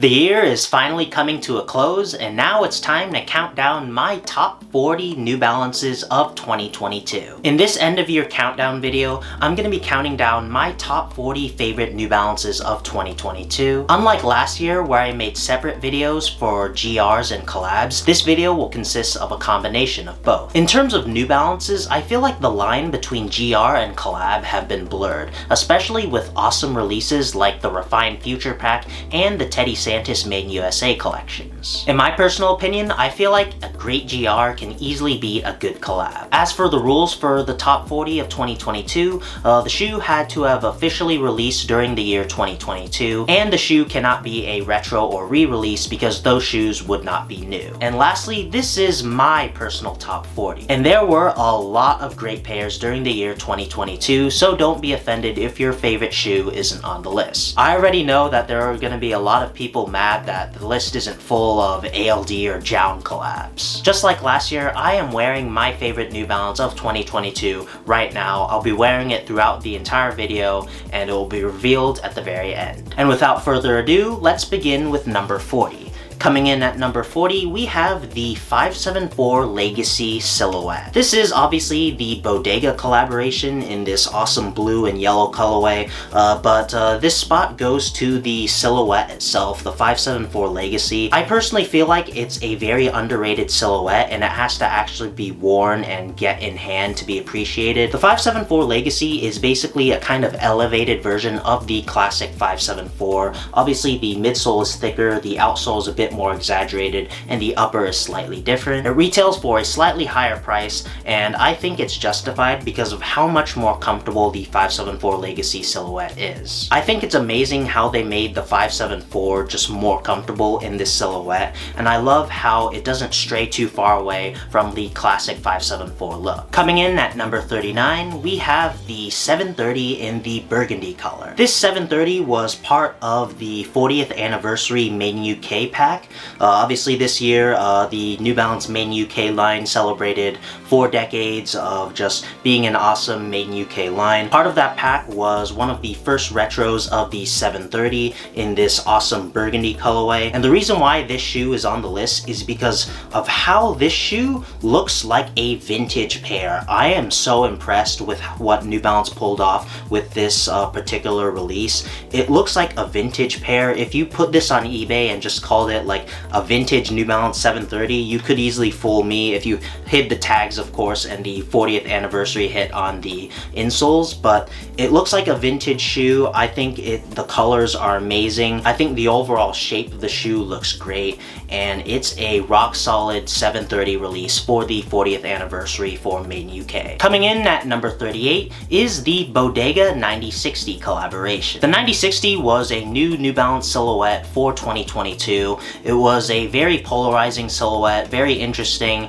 The year is finally coming to a close, and now it's time to count down my top 40 New Balances of 2022. In this end of year countdown video, I'm going to be counting down my top 40 favorite New Balances of 2022. Unlike last year where I made separate videos for GRs and collabs, this video will consist of a combination of both. In terms of New Balances, I feel like the line between GR and collab have been blurred, especially with awesome releases like the Refined Future Pack and the Teddy Santis Made in USA collections. In my personal opinion, I feel like a great GR can easily beat a good collab. As for the rules for the top 40 of 2022, the shoe had to have officially released during the year 2022, and the shoe cannot be a retro or re-release because those shoes would not be new. And lastly, this is my personal top 40. And there were a lot of great pairs during the year 2022, so don't be offended if your favorite shoe isn't on the list. I already know that there are going to be a lot of people mad that the list isn't full of ALD or Jown collabs. Just like last year, I am wearing my favorite New Balance of 2022 right now. I'll be wearing it throughout the entire video and it will be revealed at the very end. And without further ado, let's begin with number 40. Coming in at number 40, we have the 574 Legacy Silhouette. This is obviously the Bodega collaboration in this awesome blue and yellow colorway, but this spot goes to the silhouette itself, the 574 Legacy. I personally feel like it's a very underrated silhouette and it has to actually be worn and get in hand to be appreciated. The 574 Legacy is basically a kind of elevated version of the classic 574. Obviously the midsole is thicker, the outsole is a bit more exaggerated, and the upper is slightly different. It retails for a slightly higher price, and I think it's justified because of how much more comfortable the 574 Legacy silhouette is. I think it's amazing how they made the 574 just more comfortable in this silhouette, and I love how it doesn't stray too far away from the classic 574 look. Coming in at number 39, we have the 730 in the burgundy color. This 730 was part of the 40th anniversary Made in UK pack. Obviously this year, the New Balance Made in UK line celebrated 4 decades of just being an awesome Made in UK line. Part of that pack was one of the first retros of the 730 in this awesome burgundy colorway. And the reason why this shoe is on the list is because of how this shoe looks like a vintage pair. I am so impressed with what New Balance pulled off with this particular release. It looks like a vintage pair. If you put this on eBay and just called it like a vintage New Balance 730, you could easily fool me if you hid the tags, of course, and the 40th anniversary hit on the insoles, but it looks like a vintage shoe. I think the colors are amazing. I think the overall shape of the shoe looks great, and it's a rock solid 730 release for the 40th anniversary for Made in UK. Coming in at number 38 is the Bodega 9060 collaboration. The 9060 was a New Balance silhouette for 2022. It was a very polarizing silhouette, very interesting,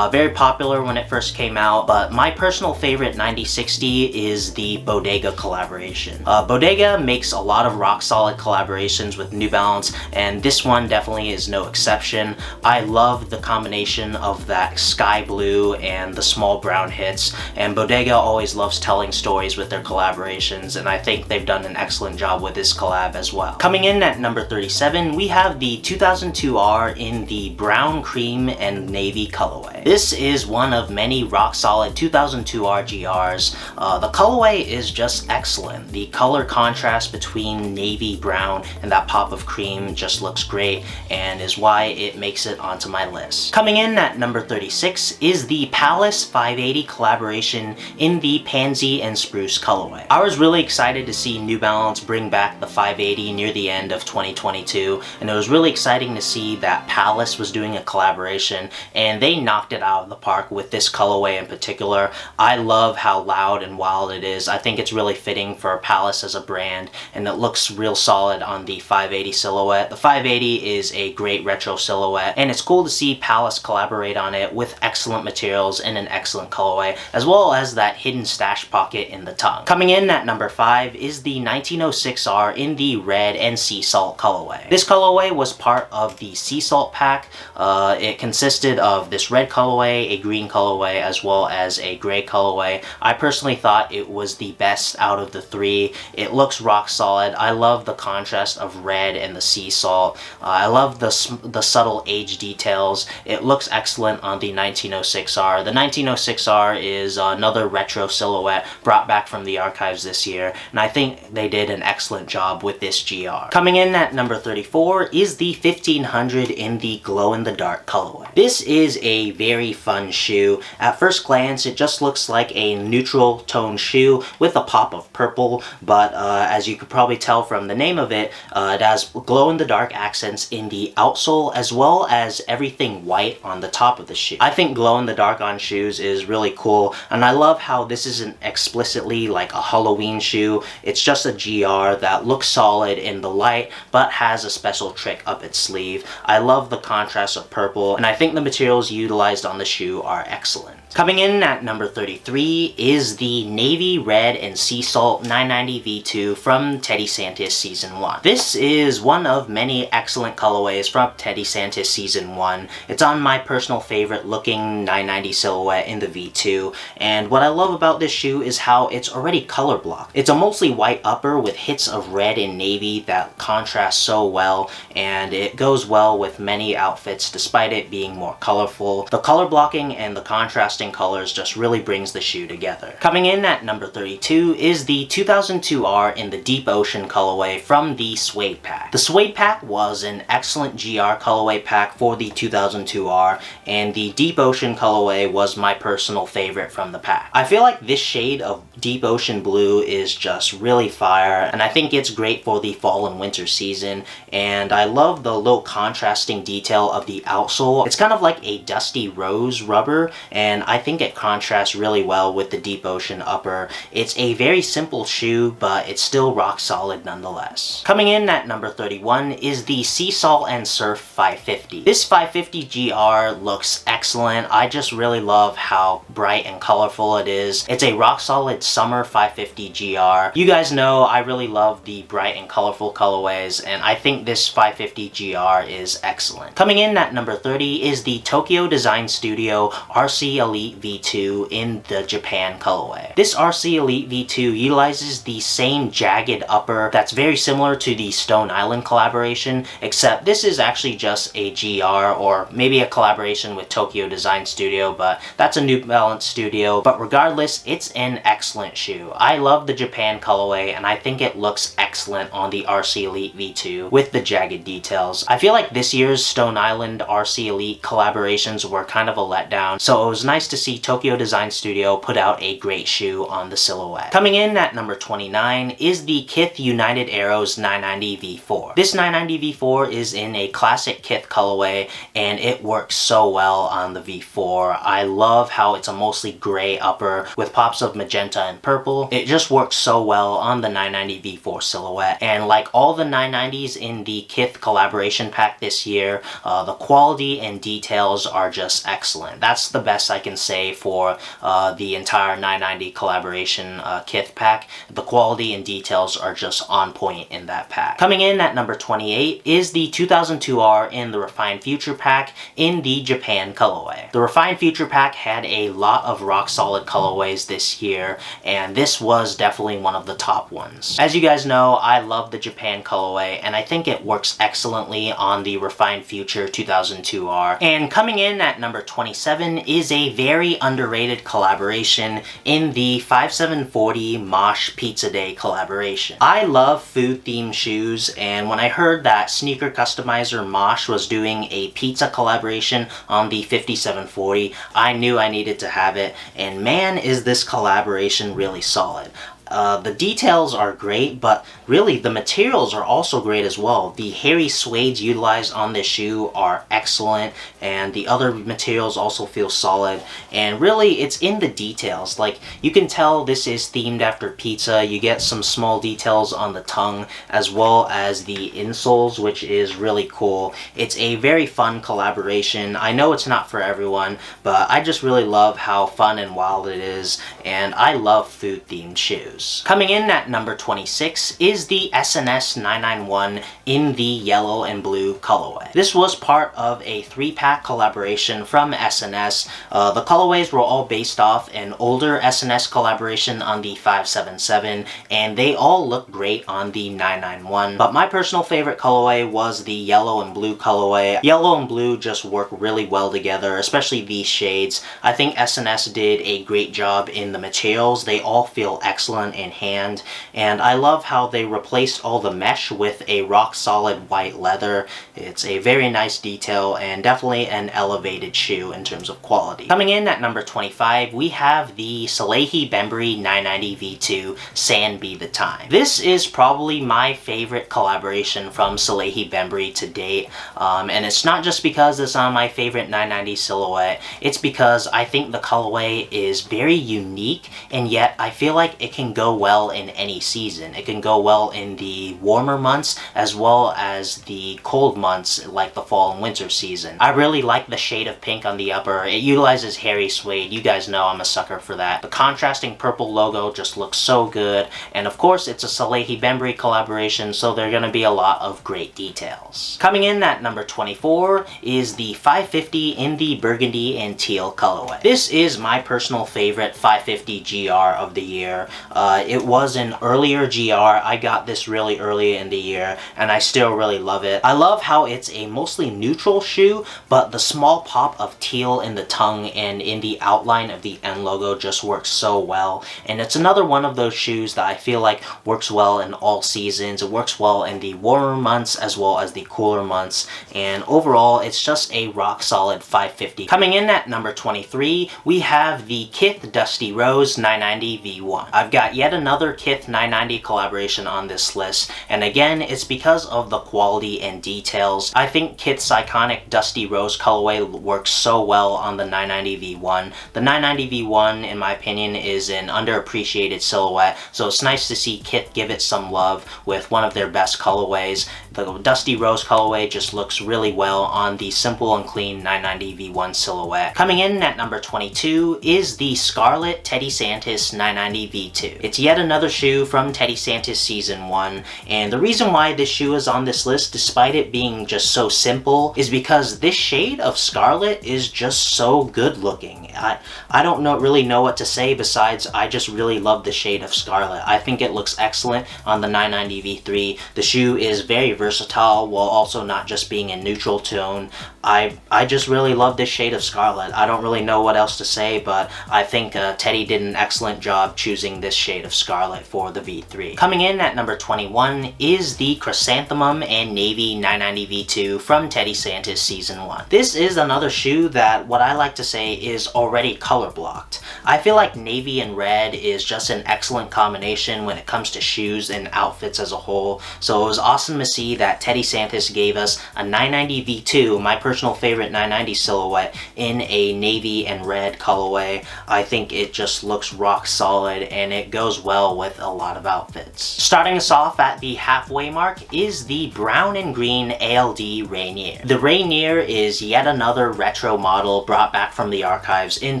very popular when it first came out, but my personal favorite 9060 is the Bodega collaboration. Bodega makes a lot of rock solid collaborations with New Balance, and this one definitely is no exception. I love the combination of that sky blue and the small brown hits, and Bodega always loves telling stories with their collaborations, and I think they've done an excellent job with this collab as well. Coming in at number 37, we have the 2002R in the brown, cream, and navy colorway. This is one of many rock solid 2002R GRs. The colorway is just excellent. The color contrast between navy, brown, and that pop of cream just looks great and is why it makes it onto my list. Coming in at number 36 is the Palace 580 collaboration in the Pansy and Spruce colorway. I was really excited to see New Balance bring back the 580 near the end of 2022, and it was really exciting to see that Palace was doing a collaboration, and they knocked it out of the park with this colorway in particular. I love how loud and wild it is. I think it's really fitting for Palace as a brand, and it looks real solid on the 580 silhouette. The 580 is a great retro silhouette, and it's cool to see Palace collaborate on it with excellent materials and an excellent colorway, as well as that hidden stash pocket in the tongue. Coming in at number 5 is the 1906R in the red and sea salt colorway. This colorway was part of of the sea salt pack. It consisted of this red colorway, a green colorway, as well as a gray colorway. I personally thought it was the best out of the three. It looks rock solid. I love the contrast of red and the sea salt. I love the subtle age details. It looks excellent on the 1906R. The 1906R is another retro silhouette brought back from the archives this year, and I think they did an excellent job with this GR. Coming in at number 34 is the 1500 in the glow-in-the-dark colorway. This is a very fun shoe. At first glance, it just looks like a neutral tone shoe with a pop of purple, but as you could probably tell from the name of it, it has glow-in-the-dark accents in the outsole as well as everything white on the top of the shoe. I think glow-in-the-dark on shoes is really cool, and I love how this isn't explicitly like a Halloween shoe. It's just a GR that looks solid in the light but has a special trick up its sleeve. I love the contrast of purple, and I think the materials utilized on the shoe are excellent. Coming in at number 33 is the navy red and sea salt 990 V2 from Teddy Santis Season 1. This is one of many excellent colorways from Teddy Santis Season 1. It's on my personal favorite looking 990 silhouette in the V2, and what I love about this shoe is how it's already color blocked. It's a mostly white upper with hits of red and navy that contrast so well, and it goes well with many outfits despite it being more colorful. The color blocking and the contrasting colors just really brings the shoe together. Coming in at number 32 is the 2002R in the Deep Ocean colorway from the Suede Pack. The Suede Pack was an excellent GR colorway pack for the 2002R, and the Deep Ocean colorway was my personal favorite from the pack. I feel like this shade of Deep Ocean blue is just really fire, and I think it's great for the fall and winter season, and I love the little contrasting detail of the outsole. It's kind of like a dusty rose rubber, and I think it contrasts really well with the Deep Ocean upper. It's a very simple shoe, but it's still rock solid nonetheless. Coming in at number 31 is the Sea Salt and Surf 550. This 550 GR looks excellent. I just really love how bright and colorful it is. It's a rock solid summer 550 GR. You guys know I really love the bright and colorful colorways, and I think this 550 GR is excellent. Coming in at number 30 is the Tokyo Design Studio RC Elite V2 in the Japan colorway. This RC Elite V2 utilizes the same jagged upper that's very similar to the Stone Island collaboration, except this is actually just a GR or maybe a collaboration with Tokyo Design Studio, but that's a New Balance studio. But regardless, it's an excellent shoe. I love the Japan colorway, and I think it looks excellent on the RC Elite V2 with the jagged details. I feel like this year's Stone Island RC Elite collaborations were kind of a letdown, so it was nice to see Tokyo Design Studio put out a great shoe on the silhouette. Coming in at number 29 is the Kith United Arrows 990 V4. This 990 V4 is in a classic Kith colorway, and it works so well on the V4. I love how it's a mostly gray upper with pops of magenta and purple. It just works so well on the 990 V4 silhouette, and like all the 990s in the Kith collaboration pack this year, the quality and details are just excellent. That's the best I can say for the entire 990 collaboration Kith pack. The quality and details are just on point in that pack. Coming in at number 28 is the 2002R in the Refined Future pack in the Japan colorway. The Refined Future pack had a lot of rock solid colorways this year, and this was definitely one of the top ones. As you guys know, I love the Japan colorway, and I think it works excellently on the Refined Future 2002R. And coming in at number 27 is a very underrated collaboration in the 5740 Mosh Pizza Day collaboration. I love food themed shoes, and when I heard that Sneaker Customizer Mosh was doing a pizza collaboration on the 5740, I knew I needed to have it, and man is this collaboration really solid. The details are great, but really the materials are also great as well. The hairy suedes utilized on this shoe are excellent, and the other materials also feel solid, and really it's in the details. Like, you can tell this is themed after pizza. You get some small details on the tongue as well as the insoles, which is really cool. It's a very fun collaboration. I know it's not for everyone, but I just really love how fun and wild it is, and I love food themed shoes. shoes. Coming in at number 26 is the SNS 991 in the yellow and blue colorway. This was part of a 3-pack collaboration from SNS. The colorways were all based off an older SNS collaboration on the 577, and they all look great on the 991. But my personal favorite colorway was the yellow and blue colorway. Yellow and blue just work really well together, especially these shades. I think SNS did a great job in the materials. They all feel excellent in hand, and I love how they replaced all the mesh with a rock solid white leather. It's a very nice detail and definitely an elevated shoe in terms of quality. Coming in at number 25, we have the Salehe Bembury 990 V2 Sand Be the Time. This is probably my favorite collaboration from Salehe Bembury to date, and it's not just because it's on my favorite 990 silhouette. It's because I think the colorway is very unique, and yet I feel like it can go well in any season. It can go well in the warmer months as well as the cold months like the fall and winter season. I really like the shade of pink on the upper. It utilizes hairy suede. You guys know I'm a sucker for that. The contrasting purple logo just looks so good, and of course it's a Salehe Bembury collaboration, so there are going to be a lot of great details. Coming in at number 24 is the 550 in the burgundy and teal colorway. This is my personal favorite 550 GR of the year. It was an earlier GR. I got this really early in the year, and I still really love it. I love how it's a mostly neutral shoe, but the small pop of teal in the tongue and in the outline of the N logo just works so well, and it's another one of those shoes that I feel like works well in all seasons. It works well in the warmer months as well as the cooler months, and overall it's just a rock solid 550. Coming in at number 23, we have the Kith Dusty Rose 990 V1. I've got yet another Kith 990 collaboration on this list, and again it's because of the quality and details. I think Kith's iconic Dusty Rose colorway works so well on the 990 V1. The 990 V1, in my opinion, is an underappreciated silhouette, so it's nice to see Kith give it some love with one of their best colorways. The Dusty Rose colorway just looks really well on the simple and clean 990 V1 silhouette. Coming in at number 22 is the Scarlet Teddy Santis 990 V2. It's yet another shoe from Teddy Santis Season 1, and the reason why this shoe is on this list, despite it being just so simple, is because this shade of Scarlet is just so good looking. I don't really know what to say besides I just really love the shade of Scarlet. I think it looks excellent on the 990 V3. The shoe is very versatile while also not just being a neutral tone. I just really love this shade of Scarlet. I don't really know what else to say, but I think Teddy did an excellent job choosing this shade of Scarlet for the V3. Coming in at number 21 is the Chrysanthemum and Navy 990 V2 from Teddy Santis Season 1. This is another shoe that what I like to say is already color blocked. I feel like navy and red is just an excellent combination when it comes to shoes and outfits as a whole, so it was awesome to see that Teddy Santis gave us a 990 V2, my personal favorite 990 silhouette, in a navy and red colorway. I think it just looks rock solid and it goes well with a lot of outfits. Starting us off at the halfway mark is the brown and green ALD Rainier. The Rainier is yet another retro model brought back from the archives in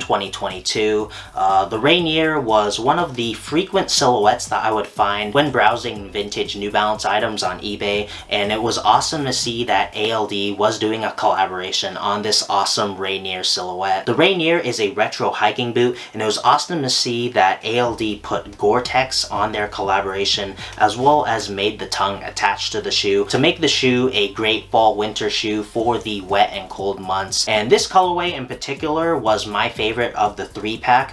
2022. The Rainier was one of the frequent silhouettes that I would find when browsing vintage New Balance items on eBay, and it was awesome to see that ALD was doing a collaboration on this awesome Rainier silhouette. The Rainier is a retro hiking boot, and it was awesome to see that ALD put Gore-Tex on their collaboration as well as made the tongue attached to the shoe to make the shoe a great fall-winter shoe for the wet and cold months. And this colorway in particular was my favorite of the 3-pack.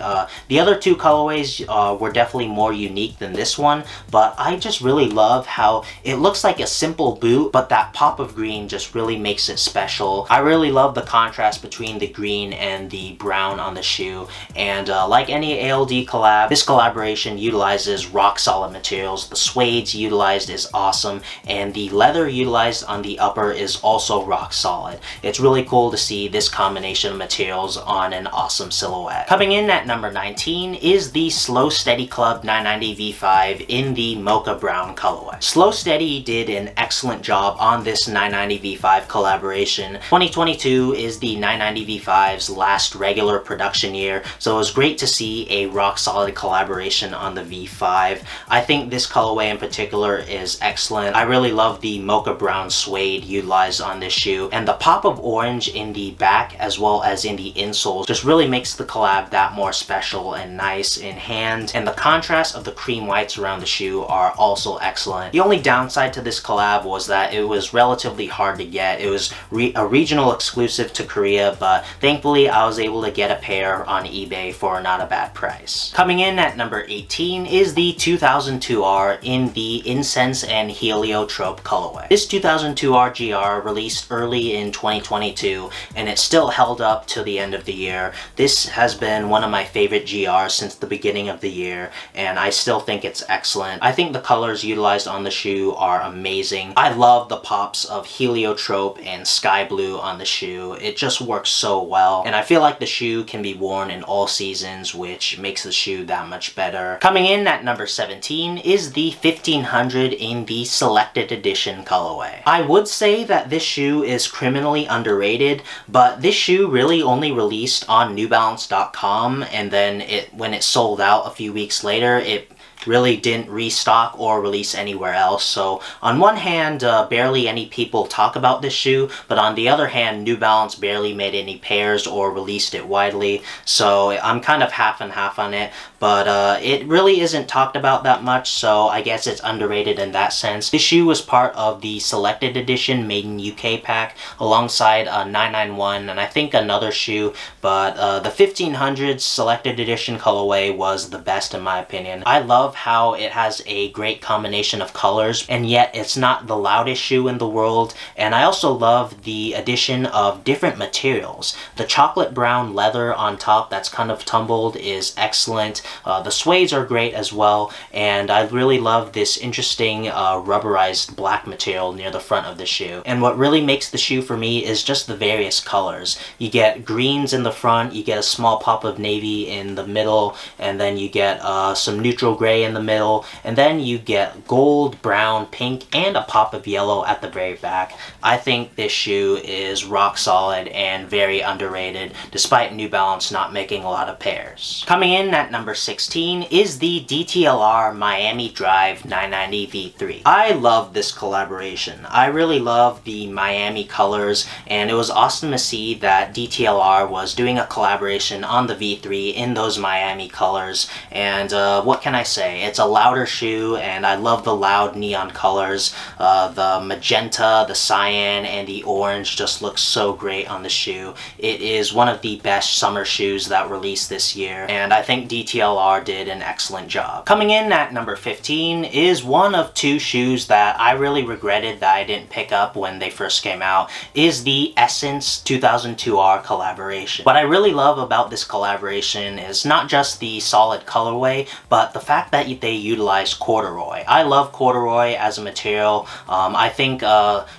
The other two colorways were definitely more unique than this one, but I just really love how it looks like a simple boot, but that pop of green just really makes it special. I really love the contrast between the green and the brown on the shoe, and like any ALD collab, this collaboration utilizes rock solid materials. The suede's utilized is awesome, and the leather utilized on the upper is also rock solid. It's really cool to see this combination of materials on an awesome silhouette. Coming in at number 19 is the Slow Steady Club 990 V5 in the mocha brown colorway. Slow Steady did an excellent job on this 990 V5 collaboration. 2022 is the 990 V5's last regular production year, so it was great to see a rock solid collaboration collaboration on the V5. I think this colorway in particular is excellent. I really love the mocha brown suede utilized on this shoe, and the pop of orange in the back as well as in the insoles just really makes the collab that more special and nice in hand, and the contrast of the cream whites around the shoe are also excellent. The only downside to this collab was that it was relatively hard to get. It was a regional exclusive to Korea, but thankfully I was able to get a pair on eBay for not a bad price. Coming in at number 18 is the 2002R in the Incense and Heliotrope colorway. This 2002R GR released early in 2022 and it still held up till the end of the year. This has been one of my favorite GRs since the beginning of the year, and I still think it's excellent. I think the colors utilized on the shoe are amazing. I love the pops of Heliotrope and Sky Blue on the shoe. It just works so well, and I feel like the shoe can be worn in all seasons, which makes the shoe that much better. Coming in at number 17 is the 1500 in the Selected Edition colorway. I would say that this shoe is criminally underrated, but this shoe really only released on NewBalance.com, and then when it sold out a few weeks later, it really didn't restock or release anywhere else. So on one hand, barely any people talk about this shoe, but on the other hand, New Balance barely made any pairs or released it widely. So I'm kind of half and half on it, but it really isn't talked about that much, so I guess it's underrated in that sense. This shoe was part of the Selected Edition Made in UK pack alongside 991 and I think another shoe, but the 1500 Selected Edition colorway was the best in my opinion. I love how it has a great combination of colors, and yet it's not the loudest shoe in the world, and I also love the addition of different materials. The chocolate brown leather on top that's kind of tumbled is excellent. The suedes are great as well, and I really love this interesting rubberized black material near the front of the shoe. And what really makes the shoe for me is just the various colors. You get greens in the front, you get a small pop of navy in the middle, and then you get some neutral gray in the middle, and then you get gold, brown, pink, and a pop of yellow at the very back. I think this shoe is rock solid and very underrated, despite New Balance not making a lot of pairs. Coming in at number 16 is the DTLR Miami Drive 990 V3. I love this collaboration. I really love the Miami colors, and it was awesome to see that DTLR was doing a collaboration on the V3 in those Miami colors, and what can I say? It's a louder shoe, and I love the loud neon colors. The magenta, the cyan, and the orange just looks so great on the shoe. It is one of the best summer shoes that released this year, and I think DTLR did an excellent job. Coming in at number 15 is one of two shoes that I really regretted that I didn't pick up when they first came out, is the Essence 2002R collaboration. What I really love about this collaboration is not just the solid colorway, but the fact that they utilize corduroy. I love corduroy as a material. I think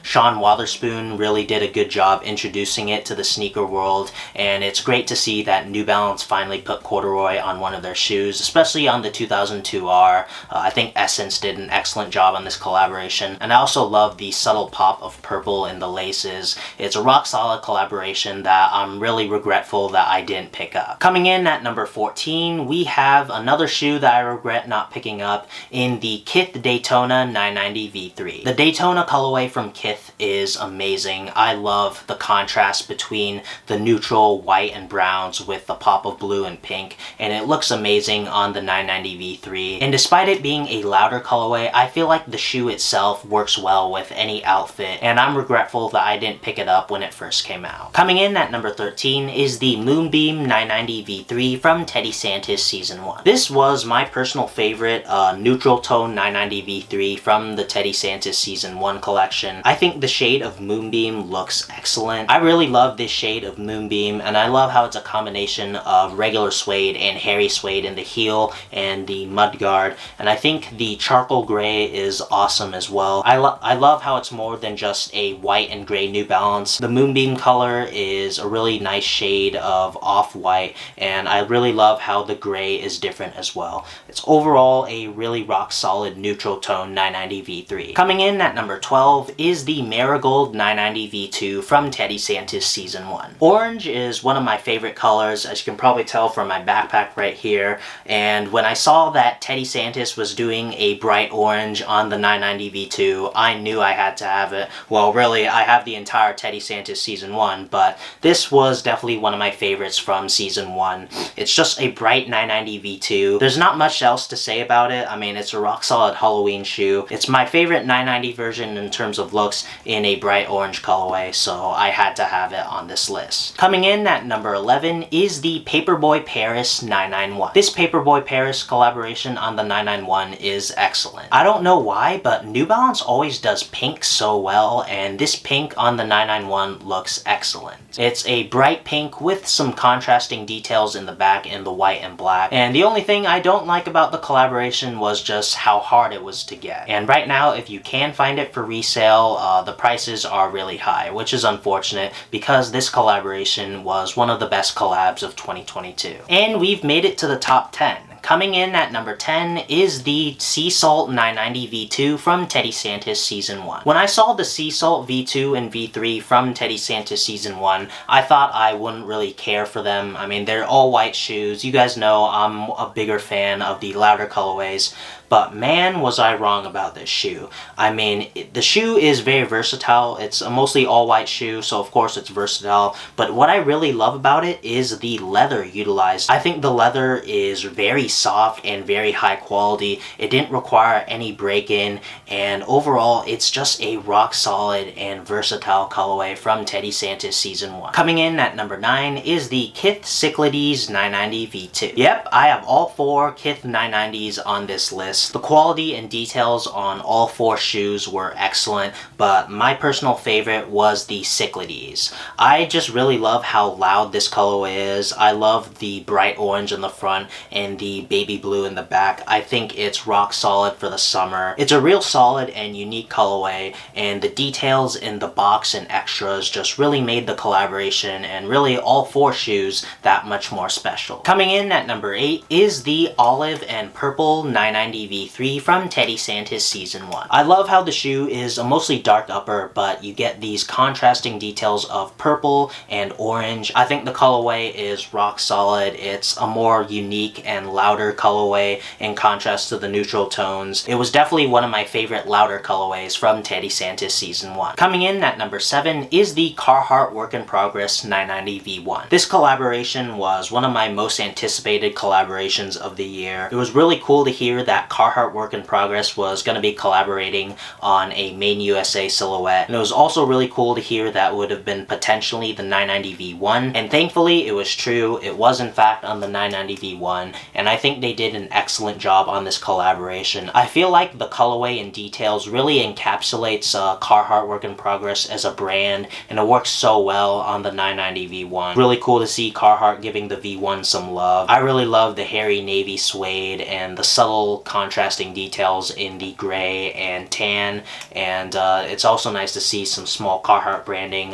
Sean Wotherspoon really did a good job introducing it to the sneaker world, and it's great to see that New Balance finally put corduroy on one of their shoes, especially on the 2002R. I think Essence did an excellent job on this collaboration, and I also love the subtle pop of purple in the laces. It's a rock solid collaboration that I'm really regretful that I didn't pick up. Coming in at number 14, we have another shoe that I regret not picking up in the Kith Daytona 990 V3. The Daytona colorway from Kith is amazing. I love the contrast between the neutral white and browns with the pop of blue and pink, and it looks amazing on the 990 V3. And despite it being a louder colorway, I feel like the shoe itself works well with any outfit, and I'm regretful that I didn't pick it up when it first came out. Coming in at number 13 is the Moonbeam 990 V3 from Teddy Santis Season 1. This was my personal favorite neutral tone 990 V3 from the Teddy Santis Season 1 collection. I think the shade of Moonbeam looks excellent. I really love this shade of Moonbeam, and I love how it's a combination of regular suede and hairy suede in the heel and the mudguard, and I think the charcoal gray is awesome as well. I love how it's more than just a white and gray New Balance. The Moonbeam color is a really nice shade of off-white, and I really love how the gray is different as well. It's overall overall a really rock solid neutral tone 990 V3. Coming in at number 12 is the Marigold 990 V2 from Teddy Santis Season 1. Orange is one of my favorite colors, as you can probably tell from my backpack right here, and when I saw that Teddy Santis was doing a bright orange on the 990 V2, I knew I had to have it. Well, really, I have the entire Teddy Santis Season 1, but this was definitely one of my favorites from Season 1. It's just a bright 990 V2. There's not much else to say about it. I mean, it's a rock solid Halloween shoe. It's my favorite 990 version in terms of looks in a bright orange colorway, so I had to have it on this list. Coming in at number 11 is the Paperboy Paris 991. This Paperboy Paris collaboration on the 991 is excellent. I don't know why, but New Balance always does pink so well, and this pink on the 991 looks excellent. It's a bright pink with some contrasting details in the back in the white and black, and the only thing I don't like about the collaboration was just how hard it was to get. And right now, if you can find it for resale, the prices are really high, which is unfortunate because this collaboration was one of the best collabs of 2022. And we've made it to the top 10. Coming in at number 10 is the Sea Salt 990 V2 from Teddy Santis Season 1. When I saw the Sea Salt V2 and V3 from Teddy Santis Season 1, I thought I wouldn't really care for them. I mean, they're all white shoes. You guys know I'm a bigger fan of the louder colorways, but man, was I wrong about this shoe. I mean, the shoe is very versatile. It's a mostly all-white shoe, so of course it's versatile, but what I really love about it is the leather utilized. I think the leather is very soft and very high quality. It didn't require any break-in, and overall, it's just a rock-solid and versatile colorway from Teddy Santis Season 1. Coming in at number 9 is the Kith Cyclades 990 V2. Yep, I have all 4 Kith 990s on this list. The quality and details on all 4 shoes were excellent, but my personal favorite was the Cyclades. I just really love how loud this colorway is. I love the bright orange in the front and the baby blue in the back. I think it's rock solid for the summer. It's a real solid and unique colorway, and the details in the box and extras just really made the collaboration and really all 4 shoes that much more special. Coming in at number 8 is the Olive and Purple 990 V3 from Teddy Santis Season 1. I love how the shoe is a mostly dark upper, but you get these contrasting details of purple and orange. I think the colorway is rock solid. It's a more unique and louder colorway in contrast to the neutral tones. It was definitely one of my favorite louder colorways from Teddy Santis Season 1. Coming in at number 7 is the Carhartt Work in Progress 990 V1. This collaboration was one of my most anticipated collaborations of the year. It was really cool to hear that Carhartt Work in Progress was going to be collaborating on a Made in USA silhouette, and it was also really cool to hear that would have been potentially the 990 V1, and thankfully it was true. It was in fact on the 990 V1, and I think they did an excellent job on this collaboration. I feel like the colorway and details really encapsulates Carhartt Work in Progress as a brand, and it works so well on the 990 V1. Really cool to see Carhartt giving the V1 some love. I really love the hairy navy suede and the subtle contrasting details in the gray and tan, and it's also nice to see some small Carhartt branding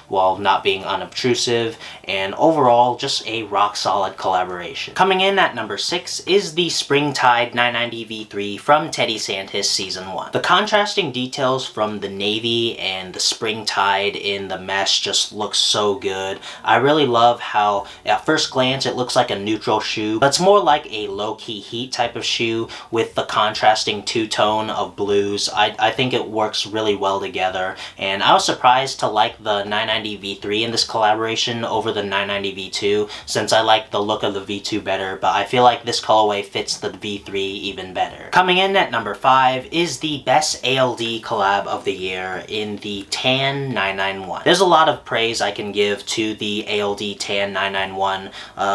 while not being unobtrusive, and overall just a rock solid collaboration. Coming in at number 6 is the Springtide 990 V3 from Teddy Santis Season 1. The contrasting details from the navy and the Springtide in the mesh just look so good. I really love how at first glance it looks like a neutral shoe, but it's more like a low-key heat type of shoe with the contrasting two-tone of blues. I think it works really well together, and I was surprised to like the 990 V3 in this collaboration over the 990 V2 since I like the look of the V2 better, but I feel like this colorway fits the V3 even better. Coming in at number 5 is the best ALD collab of the year in the Tan 991. There's a lot of praise I can give to the ALD Tan 991.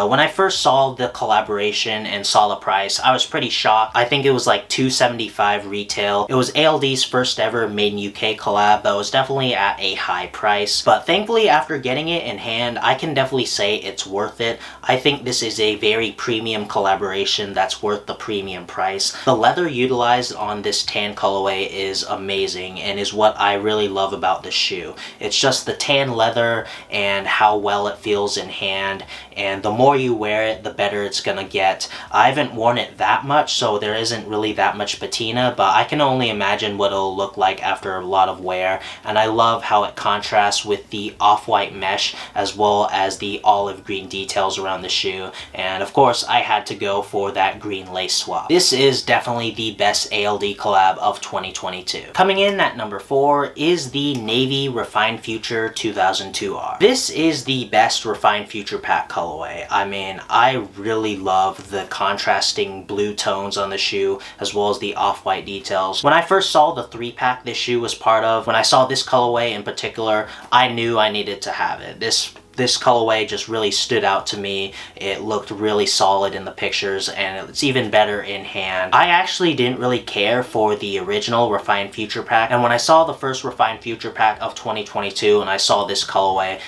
When I first saw the collaboration and saw the price, I was pretty shocked. I think it was like $275 retail. It was ALD's first ever Made in UK collab, but it was definitely at a high price. But thankfully, after getting it in hand, I can definitely say it's worth it. I think this is a very premium collaboration that's worth the premium price. The leather utilized on this tan colorway is amazing and is what I really love about this shoe. It's just the tan leather and how well it feels in hand, and the more you wear it, the better it's gonna get. I haven't worn it that much, so there isn't really that much patina, but I can only imagine what it'll look like after a lot of wear, and I love how it contrasts with the off-white mesh as well as the olive green details around the shoe, and of course I had to go for that green lace swap. This is definitely the best ALD collab of 2022. Coming in at number 4 is the Navy Refined Future 2002R. This is the best Refined Future pack colorway. I mean, I really love the contrasting blue tones on the shoe as well as the off-white details. When I first saw the 3-pack this shoe was part of, when I saw this colorway in particular, I knew I needed to have it. This colorway just really stood out to me. It looked really solid in the pictures, and it's even better in hand. I actually didn't really care for the original Refined Future pack, and when I saw the first Refined Future pack of 2022 and I saw this colorway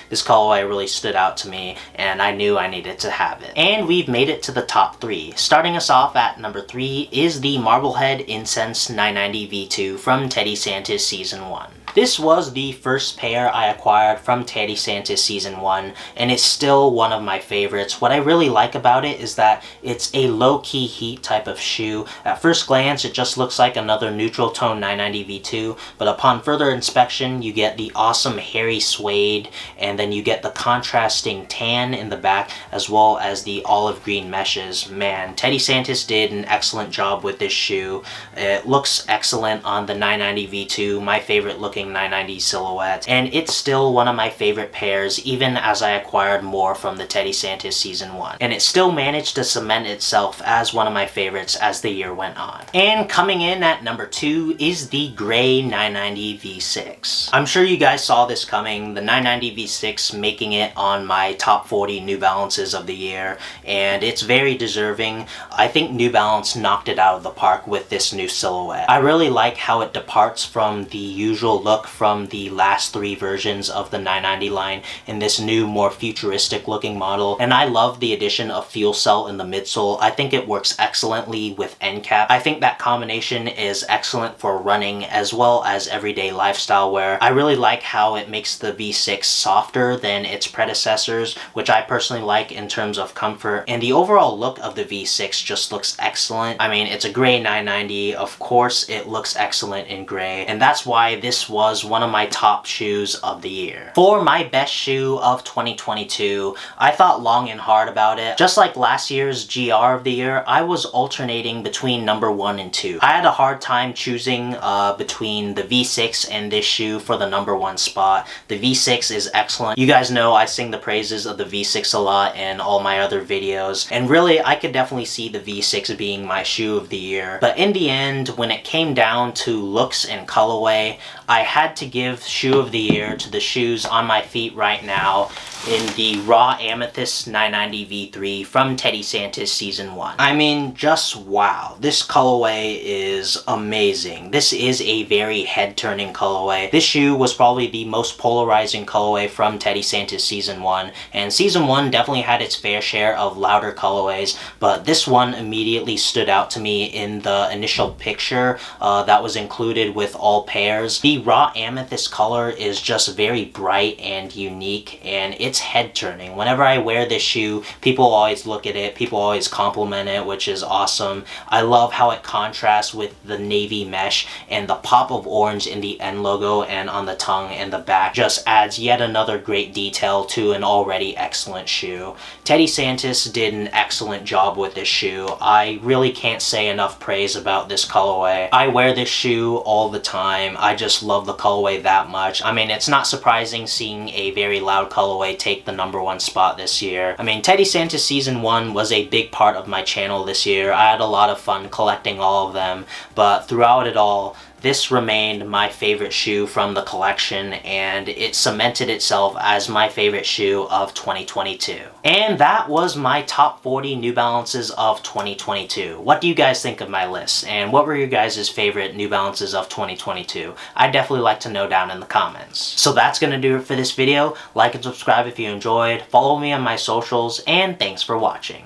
really stood out to me, and I knew I needed to have it. And we've made it to the top 3. Starting us off at number 3 is the Marblehead Incense 990 V2 from Teddy Santis Season 1. This was the first pair I acquired from Teddy Santis Season 1, and it's still one of my favorites. What I really like about it is that it's a low-key heat type of shoe. At first glance, it just looks like another neutral tone 990 V2, but upon further inspection, you get the awesome hairy suede, and then you get the contrasting tan in the back, as well as the olive green meshes. Man, Teddy Santis did an excellent job with this shoe. It looks excellent on the 990 V2, my favorite looking 990 silhouette, and it's still one of my favorite pairs even as I acquired more from the Teddy Santis Season 1, and it still managed to cement itself as one of my favorites as the year went on. And coming in at number 2 is the gray 990 V6. I'm sure you guys saw this coming, the 990 V6 making it on my top 40 New Balances of the year, and it's very deserving. I think New Balance knocked it out of the park with this new silhouette. I really like how it departs from the usual look from the last 3 versions of the 990 line in this new, more futuristic looking model, and I love the addition of fuel cell in the midsole. I think it works excellently with end cap. I think that combination is excellent for running as well as everyday lifestyle wear. I really like how it makes the V6 softer than its predecessors, which I personally like in terms of comfort, and the overall look of the V6 just looks excellent. I mean, it's a gray 990, of course it looks excellent in gray, and that's why this was one of my top shoes of the year. For my best shoe of 2022, I thought long and hard about it. Just like last year's GR of the year, I was alternating between number 1 and 2. I had a hard time choosing between the V6 and this shoe for the number 1 spot. The V6 is excellent. You guys know I sing the praises of the V6 a lot in all my other videos, and really I could definitely see the V6 being my shoe of the year. But in the end, when it came down to looks and colorway, I had to give shoe of the year to the shoes on my feet right now in the Raw Amethyst 990 V3 from Teddy Santis Season 1. I mean, just wow. This colorway is amazing. This is a very head-turning colorway. This shoe was probably the most polarizing colorway from Teddy Santis Season 1, and Season 1 definitely had its fair share of louder colorways, but this one immediately stood out to me in the initial picture that was included with all pairs. The Raw Amethyst color is just very bright and unique, and it's head-turning. Whenever I wear this shoe, people always look at it, people always compliment it, which is awesome. I love how it contrasts with the navy mesh, and the pop of orange in the N logo and on the tongue and the back just adds yet another great detail to an already excellent shoe. Teddy Santis did an excellent job with this shoe. I really can't say enough praise about this colorway. I wear this shoe all the time. I just love the colorway that much. I mean, it's not surprising seeing a very loud colorway take the number 1 spot this year. I mean, Teddy Santis Season 1 was a big part of my channel this year. I had a lot of fun collecting all of them, but throughout it all, this remained my favorite shoe from the collection, and it cemented itself as my favorite shoe of 2022. And that was my top 40 New Balances of 2022. What do you guys think of my list? And what were your guys' favorite New Balances of 2022? I'd definitely like to know down in the comments. So that's gonna do it for this video. Like and subscribe if you enjoyed. Follow me on my socials, and thanks for watching.